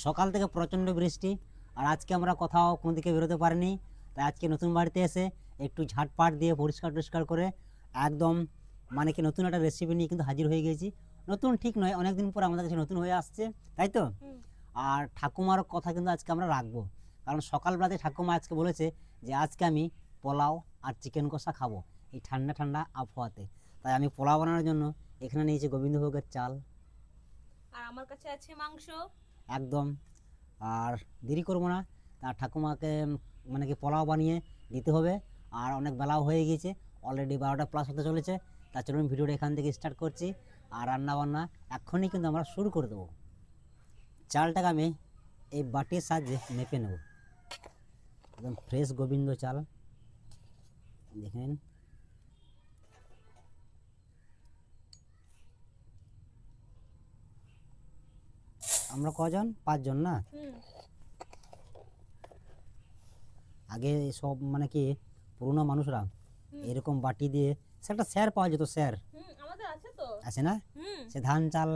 সকাল থেকে প্রচণ্ড বৃষ্টি, আর আজকে আমরা কোথাও কোনো দিকে বেরোতে পারিনি। তাই আজকে নতুন বাড়িতে এসে একটু ঝাটপাট দিয়ে পরিষ্কার টরিষ্কার করে একদম মানে কি নতুন একটা রেসিপি নিয়ে কিন্তু হাজির হয়ে গেছি। নতুন ঠিক নয়, অনেকদিন পর আমাদের কাছে নতুন হয়ে আসছে, তাই তো। আর ঠাকুমার কথা কিন্তু আজকে আমরা রাখবো, কারণ সকালবেলাতে ঠাকুমা আজকে বলেছে যে আজকে আমি পোলাও আর চিকেন কষা খাবো এই ঠান্ডা ঠান্ডা আবহাওয়াতে। তাই আমি পোলাও বানানোর জন্য এখানে নিয়েছি গোবিন্দভোগের চাল, আর আমার কাছে আছে মাংস। একদম। আর দেরি করবো না, তার ঠাকুমাকে মানে কি পোলাও বানিয়ে দিতে হবে। আর অনেক বেলাও হয়ে গিয়েছে, অলরেডি 12টা প্লাস হতে চলেছে। তার চলুন ভিডিওটা এখান থেকে স্টার্ট করছি, আর রান্না বান্না এক্ষুনি কিন্তু আমরা শুরু করে দেবো। চালটাকে আমি এই বাটির সাহায্যে মেপে নেব, একদম ফ্রেশ গোবিন্দ চাল। দেখেন আমরা কজন, 5 জন না। আগে সব মানে কি পুরোনো মানুষরা এরকম বাটি দিয়ে, সে একটা স্যার পাওয়া যেত, স্যার আমাদের আছে তো। আছে না, সে ধান চাল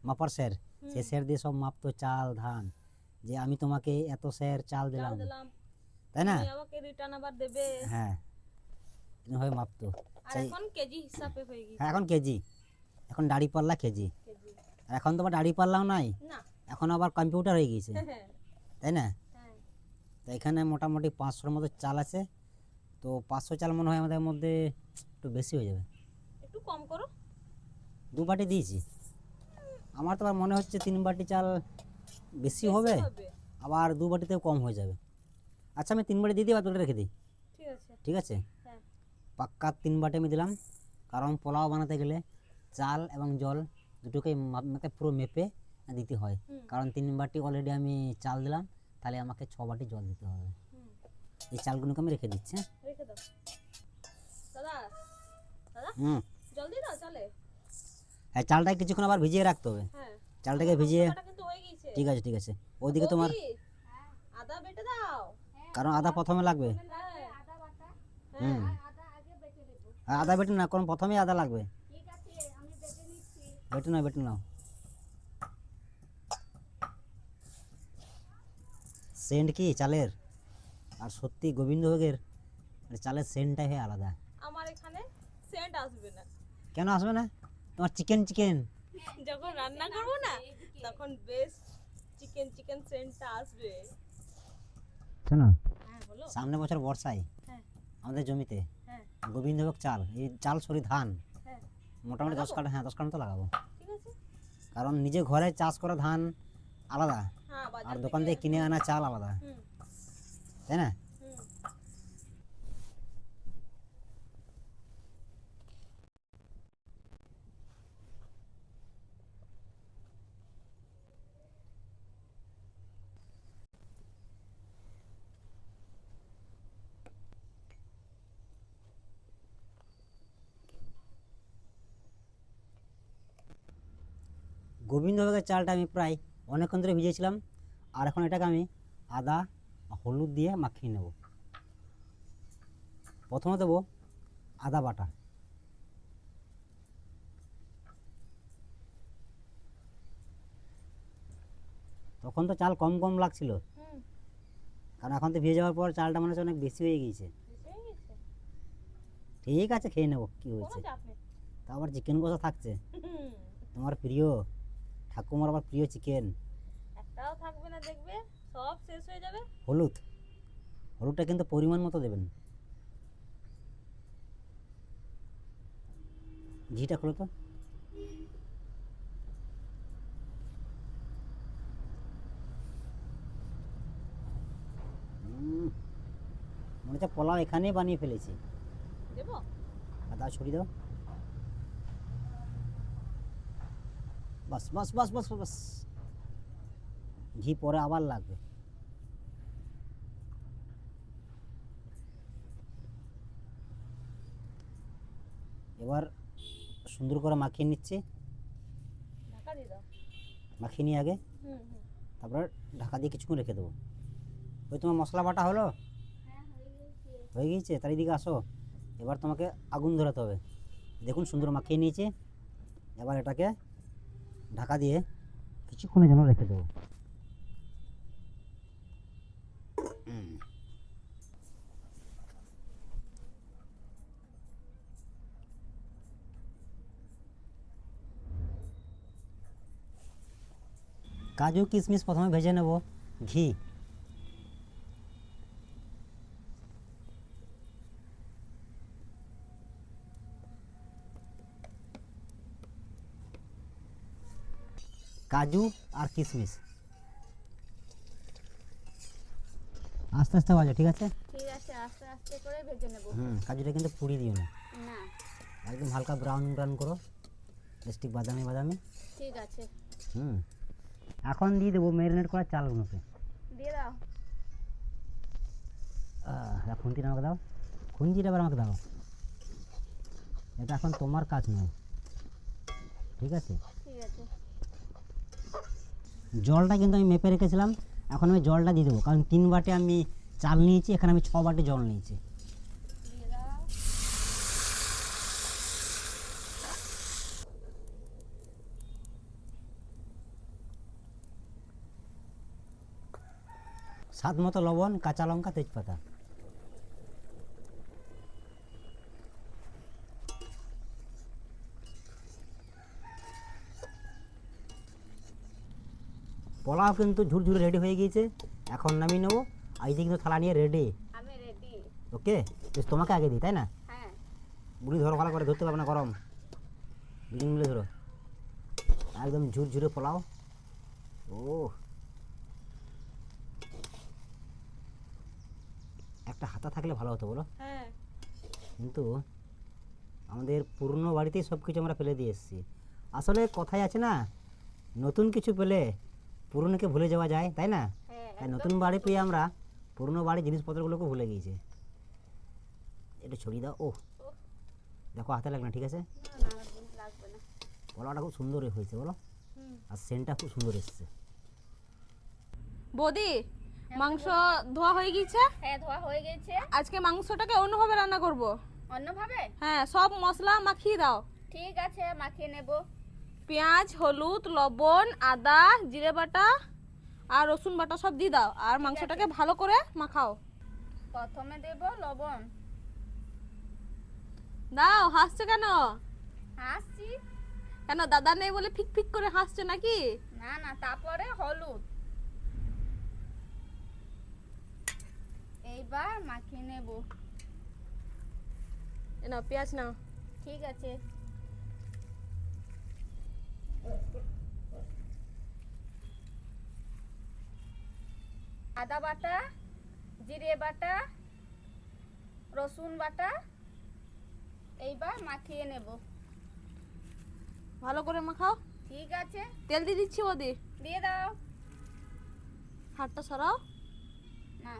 মাপার স্যার, সে স্যার দিয়ে সব মাপতো চাল ধান, যে আমি তোমাকে এত স্যার চাল দিলাম, তাই না। তুমি আমাকে রিটার্ন আবার দেবে। হ্যাঁ, এরকমভাবে মাপতো। আর এখন কেজি হিসাবে হয়ে গেছে। হ্যাঁ, এখন কেজি, এখন দাড়ি পাল্লা কেজি। আর এখন তো আবার দাড়ি পাল্লাও নাই, না, এখন আবার কম্পিউটার হয়ে গেছে, হ্যাঁ তাই না। হ্যাঁ। তো এখানে মোটামুটি 500-র মতো চাল আছে। তো 500 চাল মনে হয় আমাদের মধ্যে একটু বেশি হয়ে যাবে। একটু কম করো। 2 বাটি দিয়েছি, আমার তো আবার মনে হচ্ছে 3 বাটি চাল বেশি হবে, আবার 2 বাটিতেও কম হয়ে যাবে। আচ্ছা, আমি 3 বাটি দিয়ে দিই, আর 2টা রেখে দিই। ঠিক আছে, ঠিক আছে, হ্যাঁ। পাক্কা 3 বাটি আমি দিলাম, কারণ পোলাও বানাতে গেলে চাল এবং জল দুটোকেই মানে পুরো মেপে দিতে হয়। কারণ 3 বাটি অলরেডি আমি চাল দিলাম, তাহলে আমাকে 6 বাটি জল দিতে হবে। এই চালগুলোকে আমি রেখে দিচ্ছি। রেখে দাও দাদা। দাদা, জলদি দাও চলে। হ্যাঁ, চালটাকে কিছুক্ষণ আবার ভিজিয়ে রাখতে হবে। হ্যাঁ, চালটাকে ভিজিয়ে, কিন্তু হয়ে গেছে। ঠিক আছে ঠিক আছে। ওইদিকে তোমার, আদা বেটে দাও। কারণ আদা প্রথমে লাগবে। হ্যাঁ, আদা বাটা। হুম, আদা আগে বেটে দেব। আদা বেটে না, কারণ প্রথমেই আদা লাগবে। ঠিক আছে, আমি বেটে নিচ্ছি। বেটে নাও, বেটে নাও। সেন্ট কি চালের, আর সত্যি গোবিন্দভোগের চালের সেন্টটাই হয় আলাদা। আমার এখানে সেন্ট আসবে না। কেন আসবে না? তোমার চিকেন চিকেন যখন রান্না করব না, তখন বেশ চিকেন চিকেন সেন্টটা আসবে। শোনো, হ্যাঁ বলো। সামনে বছর বর্ষায় হ্যাঁ আমাদের জমিতে হ্যাঁ গোবিন্দভোগ চাল, এই চাল সরি ধান হ্যাঁ, মোটামুটি 10 কাঠা, হ্যাঁ 10 কাঠা তো লাগাবো। ঠিক আছে। কারণ নিজে ঘরে চাষ করা ধান আলাদা, হ্যাঁ, আর বাজার দোকান থেকে কিনে আনা চাল আলাদা, হুম তাই না। হুম। গোবিন্দভোগের চালটা আমি প্রায় অনেকক্ষণ ধরে ভিজিয়েছিলাম, আর এখন এটাকে আমি আদা হলুদ দিয়ে মাখিয়ে নেব। প্রথমে দেবো আদা বাটা, তখন তো চাল কম কম লাগছিল, হুম, কারণ এখন তো ভিজে যাওয়ার পর চালটা মনে হচ্ছে অনেক বেশি হয়ে গিয়েছে। হয়ে গেছে। ঠিক আছে, খেয়ে নেবো, কী কোনো হয়েছে। চাপ নেই। তা আবার চিকেন কষা থাকছে, হুম, তোমার প্রিয়, ঠাকুমার আবার প্রিয় চিকেন। একটাও থাকবে না, দেখবে সব শেষ হয়ে যাবে। হলুদ, হলুদটা কিন্তু পরিমাণ মতো দেবেন। ঘিটা খোলো তো। মনে হচ্ছে পোলাও এখানেই বানিয়ে ফেলেছি। দেবো। আদা ছড়িয়ে দাও, বাস বাস বাস বাস বাস। ঘি পরে আবার লাগবে। এবার সুন্দর করে মাখিয়ে নিচ্ছি, ঢাকা দিয়ে দাও। মাখিয়ে নিয়ে আগে, হুম হুম। তারপর ঢাকা দিয়ে কিছুক্ষণ রেখে দেবো। ওই তোমার মশলা বাটা হলো? হ্যাঁ, হয়ে গেছে। হয়ে গিয়েছে, তার এদিকে আসো। এবার তোমাকে আগুন ধরাতে হবে। দেখুন সুন্দর মাখিয়ে নিয়েছি, এবার এটাকে ঢাকা দিয়ে কিছুক্ষণের জন্য রেখে দেবো। কাজু কিশমিশ প্রথমে ভেজে নেব ঘি। কাজু আর কিশমিশ আস্তে আস্তে ভাজো, ঠিক আছে? ঠিক আছে, আস্তে আস্তে করে ভেজে নেব। কাজুটা কিন্তু পুড়িয়ে দিও না, না, একদম হালকা ব্রাউন ব্রাউন করো, ঠিক বাদামি বাদামি। ঠিক আছে, এখন দিয়ে দেবো ম্যারিনেট করা চালগুলোকে। দিয়ে দাও। খুন্তিটা আমাকে দাও, খুন্তিটা এবার আমাকে দাও। এটা এখন তোমার কাজ নয়, ঠিক আছে? ঠিক আছে, জলটা কিন্তু আমি মেপে রেখেছিলাম, এখন আমি জলটা দিয়ে দেবো, কারণ 3 বাটে আমি চাল নিয়েছি, এখানে আমি 6 বাটে জল নিয়েছি। দিয়ে দাও। স্বাদ মতো লবণ, কাঁচা লঙ্কা, তেজপাতা। পোলাও কিন্তু ঝুরঝুরে রেডি হয়ে গিয়েছে, এখন নামিয়ে নেবো। আর এই যে কিন্তু থালা নিয়ে রেডি। আমি রেডি। ওকে, বেশ তোমাকে আগে দিই, তাই না? হ্যাঁ, বুড়ি ধরো, ভালো করে ধরতে পারবে না, গরম, দুজন মিলে ধরো। একদম ঝুরঝুরে পোলাও। ও, একটা হাতা থাকলে ভালো হতো বলো, হ্যাঁ কিন্তু আমাদের পুরনো বাড়িতেই সব কিছু আমরা ফেলে দিয়ে এসেছি। আসলে কথাই আছে না, নতুন কিছু পেলে পুরনোকে ভুলে যাওয়া যায়, তাই না? হ্যাঁ, তাই নতুন বাড়ি পেয়ে আমরা পুরনো বাড়ির জিনিসপত্রগুলোকে ভুলে গিয়েছি। এটা ছড়িয়ে দাও। ও দেখো, হাতে লাগবে না, ঠিক আছে? না লাগবে না। পোলাওটা খুব সুন্দর হয়েছে বলো, আর সেন্টটা খুব সুন্দর এসেছে। বৌদি, মাংস ধোয়া হয়ে গেছে। হ্যাঁ, ধোয়া হয়ে গেছে। আজকে মাংসটাকে অন্যভাবে রান্না করব। অন্যভাবে? হ্যাঁ, সব মশলা মাখিয়ে দাও। ঠিক আছে, মাখিয়ে নেব। পেঁয়াজ, হলুদ, লবণ, আদা, জিরে বাটা আর রসুন বাটা সব দিয়ে দাও, আর মাংসটাকে ভালো করে মাখাও। প্রথমে দেব লবণ। দাও, হাসছে কেন? হাসছি কেন, দাদা নেই বলে ফিক ফিক করে হাসছে নাকি? না, না, তারপরে হলুদ। এইবার মাখিয়ে নেব। এ নাও পেঁয়াজ নাও। ঠিক আছে, আদা বাটা, জিরে বাটা, রসুন বাটা এইবার মাখিয়ে নেব। ভালো করে মাখাও। ঠিক আছে, তেল দিয়ে দিচ্ছি বৌদি। দিয়ে দাও। হাতটা সরাও। না,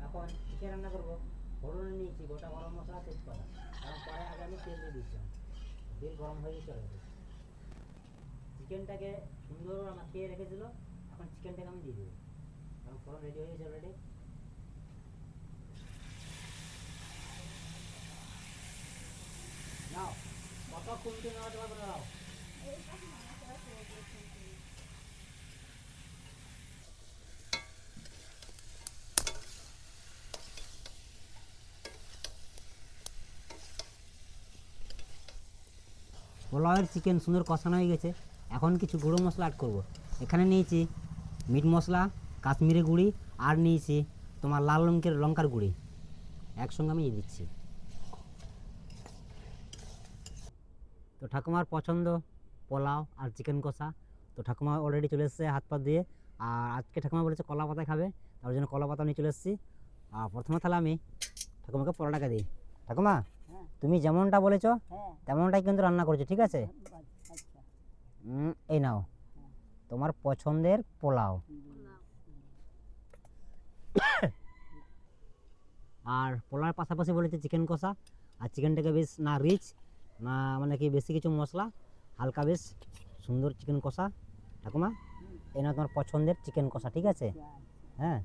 এখন চিকেন রান্না করবো। ফোড়নে নিয়েছি গোটা গরম মশলা, তেজপাতা, কারণ পরে আগে আমি তেল দিয়ে দিয়েছিলাম। তেল গরম হয়ে চলে গেছে, চিকেনটাকে সুন্দর মাখিয়ে রেখেছিল, এখন চিকেনটাকে আমি দিয়ে দেবো, কারণ ফোড়ন রেডি হয়ে গেছে অলরেডি। নাও, কত কুমটি নেওয়া তোমার করে দাও। পোলাওয়ের চিকেন সুন্দর কষানো হয়ে গেছে, এখন কিছু গুঁড়ো মশলা অ্যাড করবো। এখানে নিয়েছি মিট মশলা, কাশ্মীরি গুঁড়ি, আর নিয়েছি তোমার লাল লঙ্কার গুঁড়ি, একসঙ্গে আমি দিয়ে দিচ্ছি। তো ঠাকুমার পছন্দ পোলাও আর চিকেন কষা। তো ঠাকুমা অলরেডি চলে এসেছে হাত পা দিয়ে, আর আজকে ঠাকুমা বলেছে কলা পাতায় খাবে, তার জন্য কলা পাতা নিয়ে চলে এসেছি। আর প্রথমে তাহলে আমি ঠাকুমাকে পোলাওটাকে দিই। ঠাকুমা, তুমি যেমনটা বলেছো তেমনটাই কিন্তু রান্না করেছো, ঠিক আছে? এই নাও তোমার পছন্দের পোলাও। আর পোলাওর পাশাপাশি বলেছে চিকেন কষা, আর চিকেনটাকে বেশ না রিচ না মানে কি বেশি কিছু মশলা, হালকা বেশ সুন্দর চিকেন কষা। ঠাকুমা, এই নাও তোমার পছন্দের চিকেন কষা, ঠিক আছে? হ্যাঁ,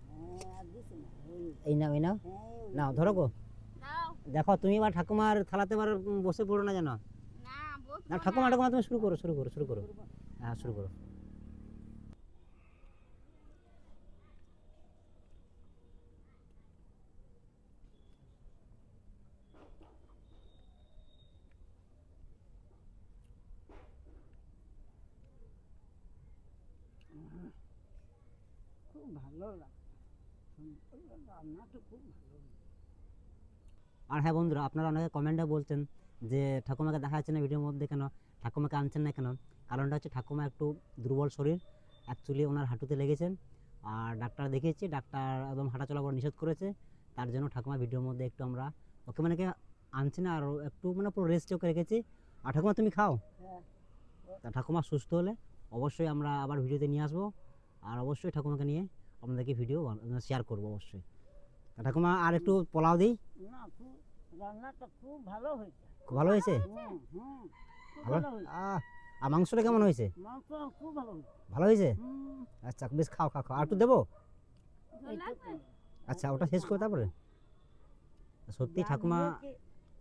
এই নাও, এই নাও, নাও ধরো গো। নাও। দেখো তুমি এবার ঠাকুমার থালাতে এবার বসে পড়ো না, জানো না, বসবো না? ঠাকুমা ঠাকুমা তুমি শুরু করো, শুরু করো, শুরু করো। হ্যাঁ শুরু করো। খুব ভালো লাগে, রান্নাটা খুব ভালো। আর হ্যাঁ বন্ধুরা, আপনারা অনেকে কমেন্টে বলছেন যে ঠাকুমাকে দেখা যাচ্ছে না ভিডিওর মধ্যে, কেন ঠাকুমাকে আনছেন না কেন? কারণটা হচ্ছে ঠাকুমা একটু দুর্বল শরীর, অ্যাকচুয়ালি ওনার হাঁটুতে লেগেছেন। আর ডাক্তার দেখিয়েছি, ডাক্তার একদম হাঁটাচলা করা নিষেধ করেছে। তার জন্য ঠাকুমা ভিডিওর মধ্যে একটু আমরা ওকে মানে কি আনছি না, আর একটু মানে পুরো রেস্টে ওকে রেখেছি। আর ঠাকুমা তুমি খাও, হ্যাঁ, তা ঠাকুমা সুস্থ হলে অবশ্যই আমরা আবার ভিডিওতে নিয়ে আসবো, আর অবশ্যই ঠাকুমাকে নিয়ে আপনাদেরকে ভিডিও শেয়ার করবো অবশ্যই। তা ঠাকুমা আর একটু পোলাও দিই। না খুব, রান্নাটা খুব ভালো হয়েছে। খুব ভালো হয়েছে? খুব ভালো। ভালো হয়েছে। আর মাংসটা কেমন হয়েছে? মাংস খুব ভালো হয়েছে। ভালো হয়েছে? হুম, আচ্ছা বেশ, খাও খাও খাও। আর একটু দেবো? এইটুকু। আচ্ছা ওটা শেষ করে তারপরে। সত্যি যা ঠাকুমা দিয়েছে,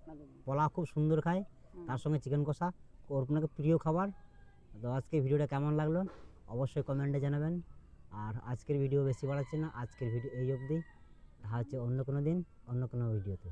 ভালো হয়েছে। পোলাও খুব সুন্দর খায়, হুম। তার সঙ্গে চিকেন কষা, ওর আপনাকে প্রিয় খাবার। তো আজকে ভিডিওটা কেমন লাগলো অবশ্যই কমেন্টে জানাবেন। আর আজকের ভিডিও বেশি বাড়াচ্ছি না, আজকের ভিডিও এই অবধি। দেখা হচ্ছে অন্য কোনো দিন অন্য কোনো ভিডিওতে।